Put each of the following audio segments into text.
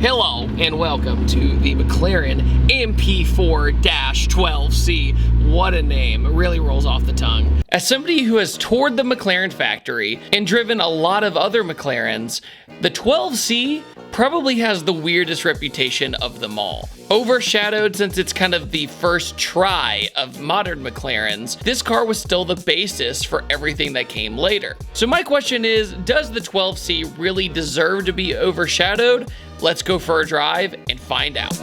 Hello and welcome to the McLaren MP4-12C. What a name, it really rolls off the tongue. As somebody who has toured the McLaren factory and driven a lot of other McLarens, the 12C probably has the weirdest reputation of them all. Overshadowed since it's kind of the first try of modern McLarens, this car was still the basis for everything that came later. So my question is, does the 12C really deserve to be overshadowed? Let's go for a drive and find out.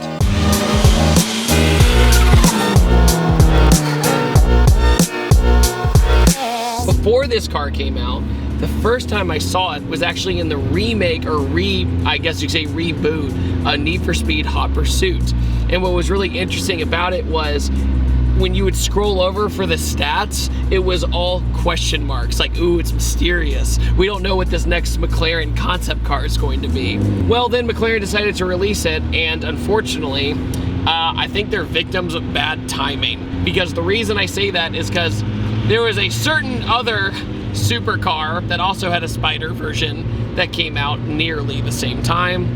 Before this car came out, the first time I saw it was actually in the remake, or I guess you could say reboot, Need for Speed Hot Pursuit. And what was really interesting about it was when you would scroll over for the stats, it was all question marks, like, ooh, it's mysterious. We don't know what this next McLaren concept car is going to be. Well, then McLaren decided to release it, and unfortunately, I think they're victims of bad timing. Because the reason I say that is because there was a certain other supercar that also had a Spider version that came out nearly the same time,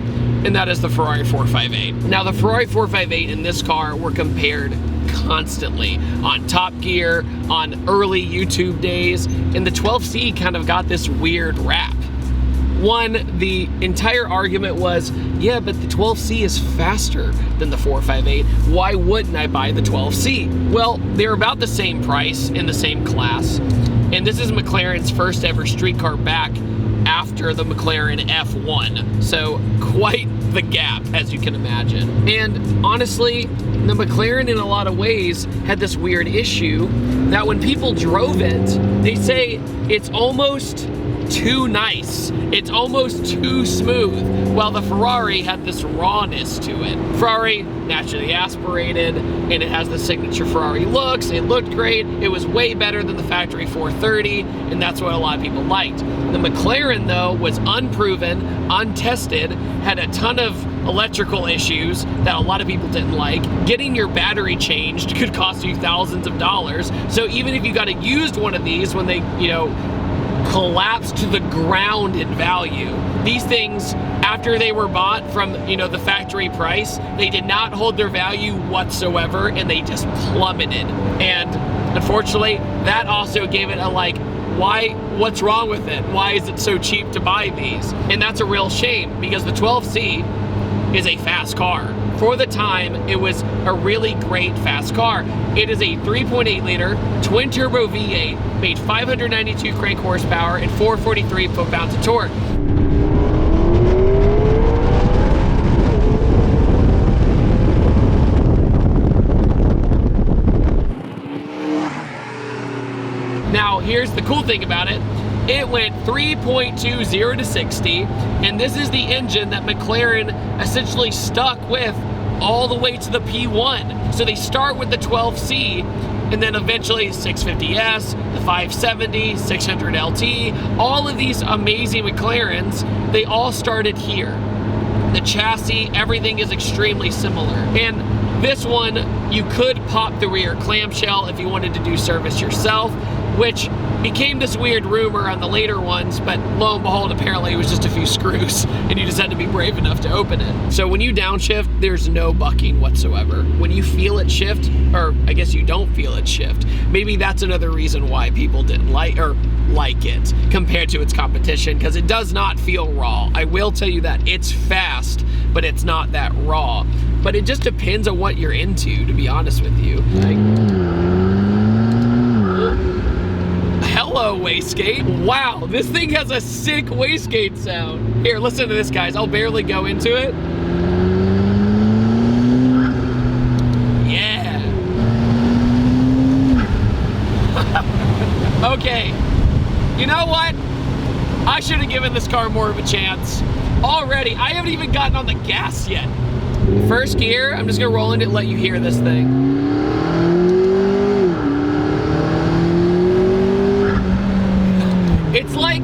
and that is the Ferrari 458. Now, the Ferrari 458 and this car were compared constantly on Top Gear, on early YouTube days, and the 12C kind of got this weird rap. One, the entire argument was, yeah, but the 12C is faster than the 458. Why wouldn't I buy the 12C? Well, they're about the same price in the same class, and this is McLaren's first ever street car back after the McLaren F1. So quite the gap, as you can imagine. And honestly, the McLaren in a lot of ways had this weird issue that when people drove it, they say it's almost too nice. It's almost too smooth, while the Ferrari had this rawness to it. Ferrari, naturally aspirated, and it has the signature Ferrari looks. It looked great. It was way better than the factory 430, and that's what a lot of people liked. The McLaren, though, was unproven, untested, had a ton of electrical issues that a lot of people didn't like. Getting your battery changed could cost you thousands of dollars. So even if you got a used one of these when they, collapsed to the ground in value, these things, after they were bought from, the factory price, they did not hold their value whatsoever, and they just plummeted. And unfortunately, that also gave it a what's wrong with it? Why is it so cheap to buy these? And that's a real shame, because the 12C is a fast car. For the time, it was a really great fast car. It is a 3.8 liter twin turbo V8, made 592 crank horsepower and 443 foot-pounds of torque. Now, here's the cool thing about it. It went 3.20 to 60, and this is the engine that McLaren essentially stuck with all the way to the P1. So they start with the 12C, and then eventually 650S, the 570, 600 LT, all of these amazing McLarens, they all started here. The chassis, everything is extremely similar. And this one, you could pop the rear clamshell if you wanted to do service yourself, which became this weird rumor on the later ones, but lo and behold, apparently it was just a few screws, and you just had to be brave enough to open it. So when you downshift, there's no bucking whatsoever. When you feel it shift, or I guess you don't feel it shift, maybe that's another reason why people didn't like it compared to its competition, because it does not feel raw. I will tell you that. It's fast, but it's not that raw. But it just depends on what you're into, to be honest with you. Hello, wastegate. Wow, this thing has a sick wastegate sound. Here, listen to this, guys. I'll barely go into it. Yeah. Okay. You know what? I should have given this car more of a chance. Already, I haven't even gotten on the gas yet. First gear, I'm just gonna roll into it and let you hear this thing. It's like,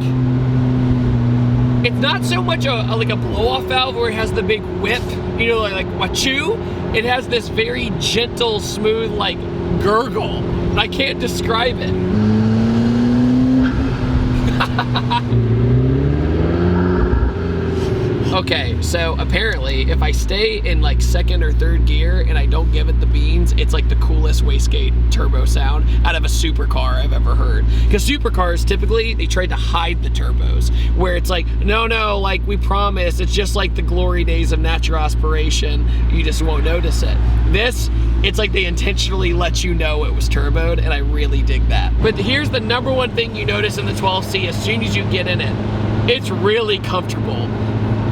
it's not so much like a blow-off valve where it has the big whip, like wachoo. It has this very gentle, smooth, gurgle. And I can't describe it. Okay, so apparently if I stay in like second or third gear and I don't give it the beans, it's like the coolest wastegate turbo sound out of a supercar I've ever heard. Because supercars, typically, they try to hide the turbos, where it's like, no, like we promise, it's just like the glory days of natural aspiration, you just won't notice it. This, it's like they intentionally let you know it was turboed, and I really dig that. But here's the number one thing you notice in the 12C as soon as you get in it. It's really comfortable.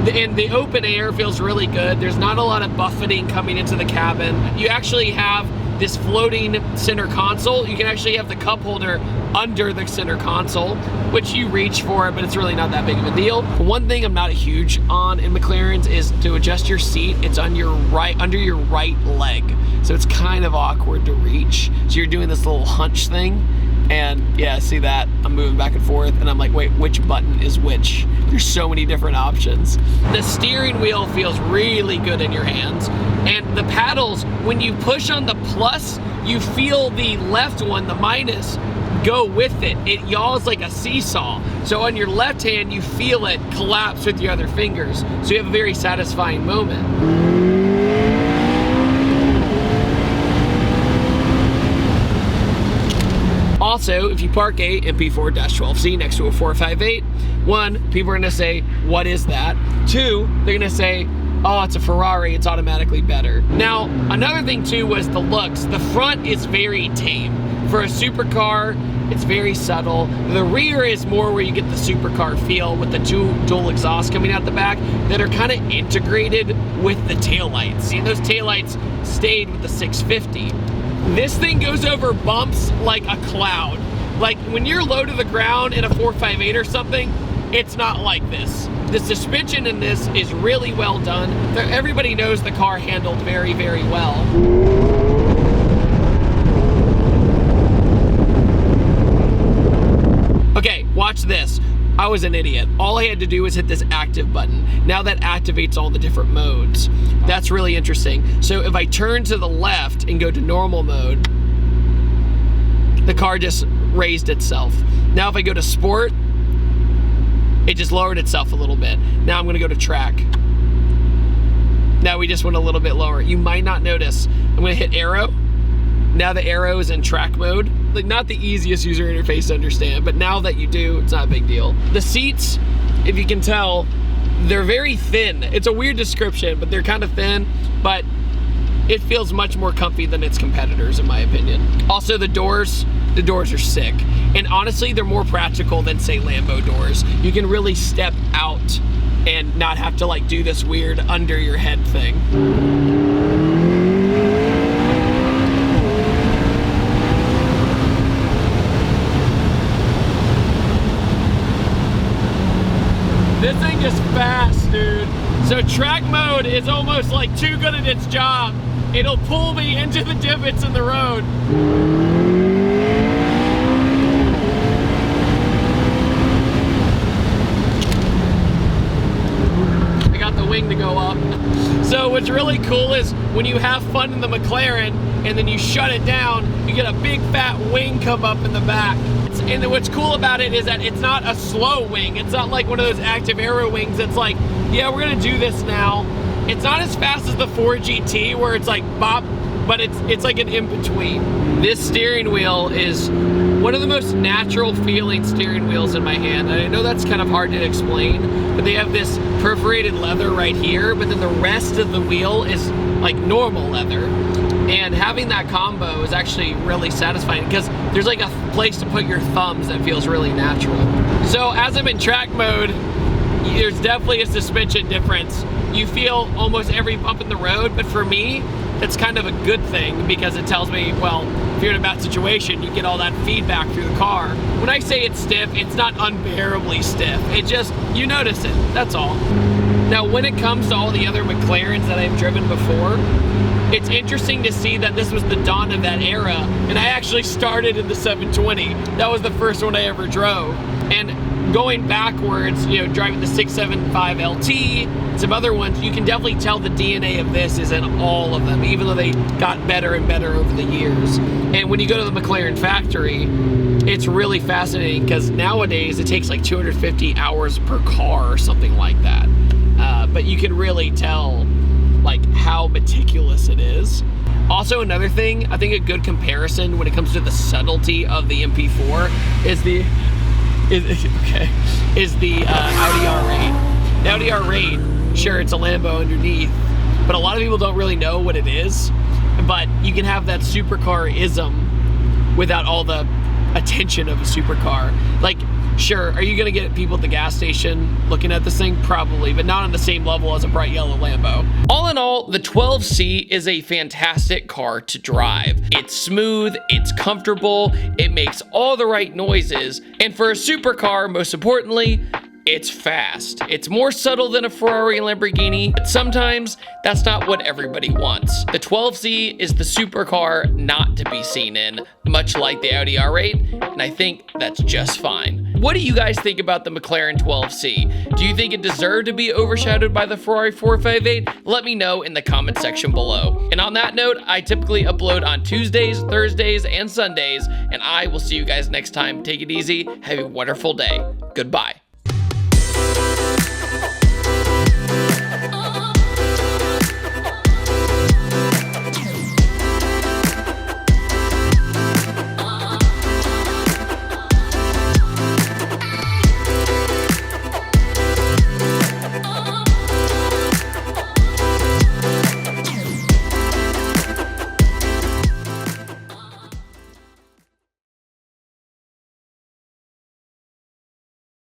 And the open air feels really good. There's not a lot of buffeting coming into the cabin. You actually have this floating center console. You can actually have the cup holder under the center console, which you reach for, but it's really not that big of a deal. One thing I'm not huge on in McLaren's is to adjust your seat. It's on your right, under your right leg. So it's kind of awkward to reach. So you're doing this little hunch thing. And yeah, see that? I'm moving back and forth and I'm like, wait, which button is which? There's so many different options. The steering wheel feels really good in your hands. And the paddles, when you push on the plus, you feel the left one, the minus, go with it. It yaws like a seesaw. So on your left hand, you feel it collapse with your other fingers. So you have a very satisfying moment. Also, if you park a MP4-12C next to a 458, one, people are gonna say, what is that? Two, they're gonna say, oh, it's a Ferrari, it's automatically better. Now, another thing too was the looks. The front is very tame. For a supercar, it's very subtle. The rear is more where you get the supercar feel with the two dual exhausts coming out the back that are kind of integrated with the taillights. And those taillights stayed with the 650. This thing goes over bumps like a cloud. Like when you're low to the ground in a 458 or something, it's not like this. The suspension in this is really well done. Everybody knows the car handled very, very well. Okay, watch this. I was an idiot. All I had to do was hit this active button. Now that activates all the different modes. That's really interesting. So if I turn to the left and go to normal mode, the car just raised itself. Now if I go to sport, it just lowered itself a little bit. Now I'm gonna go to track. Now we just went a little bit lower. You might not notice. I'm gonna hit arrow. Now the arrow is in track mode. Like, not the easiest user interface to understand, but now that you do, it's not a big deal. The seats, if you can tell, they're very thin. It's a weird description, but they're kind of thin, but it feels much more comfy than its competitors, in my opinion. Also, the doors are sick. And honestly, they're more practical than, say, Lambo doors. You can really step out and not have to like do this weird under your head thing. This thing is fast, dude. So track mode is almost like too good at its job. It'll pull me into the divots in the road. I got the wing to go up. So what's really cool is when you have fun in the McLaren and then you shut it down, you get a big fat wing come up in the back. And what's cool about it is that it's not a slow wing. It's not like one of those active aero wings that's like, yeah, we're gonna do this now. It's not as fast as the 4GT where it's like bop, but it's like an in-between. This steering wheel is one of the most natural feeling steering wheels in my hand. And I know that's kind of hard to explain, but they have this perforated leather right here, but then the rest of the wheel is like normal leather. And having that combo is actually really satisfying because there's like a place to put your thumbs that feels really natural. So as I'm in track mode, there's definitely a suspension difference. You feel almost every bump in the road, but for me, that's kind of a good thing because it tells me, well, if you're in a bad situation, you get all that feedback through the car. When I say it's stiff, it's not unbearably stiff. It just, you notice it, that's all. Now, when it comes to all the other McLarens that I've driven before, it's interesting to see that this was the dawn of that era, and I actually started in the 720. That was the first one I ever drove. And going backwards, you know, driving the 675 LT, some other ones, you can definitely tell the DNA of this is in all of them, even though they got better and better over the years. And when you go to the McLaren factory, it's really fascinating because nowadays it takes like 250 hours per car or something like that. but you can really tell like how meticulous it is. Also, another thing, I think a good comparison when it comes to the subtlety of the MP4 is the Audi R8. The Audi R8, sure, it's a Lambo underneath, but a lot of people don't really know what it is. But you can have that supercar-ism without all the attention of a supercar. Like, sure, are you gonna get people at the gas station looking at this thing? Probably, but not on the same level as a bright yellow Lambo. All in all, the 12C is a fantastic car to drive. It's smooth, it's comfortable, it makes all the right noises, and for a supercar, most importantly, it's fast. It's more subtle than a Ferrari and Lamborghini, but sometimes that's not what everybody wants. The 12C is the supercar not to be seen in, much like the Audi R8, and I think that's just fine. What do you guys think about the McLaren 12C? Do you think it deserved to be overshadowed by the Ferrari 458? Let me know in the comment section below. And on that note, I typically upload on Tuesdays, Thursdays, and Sundays, and I will see you guys next time. Take it easy. Have a wonderful day. Goodbye.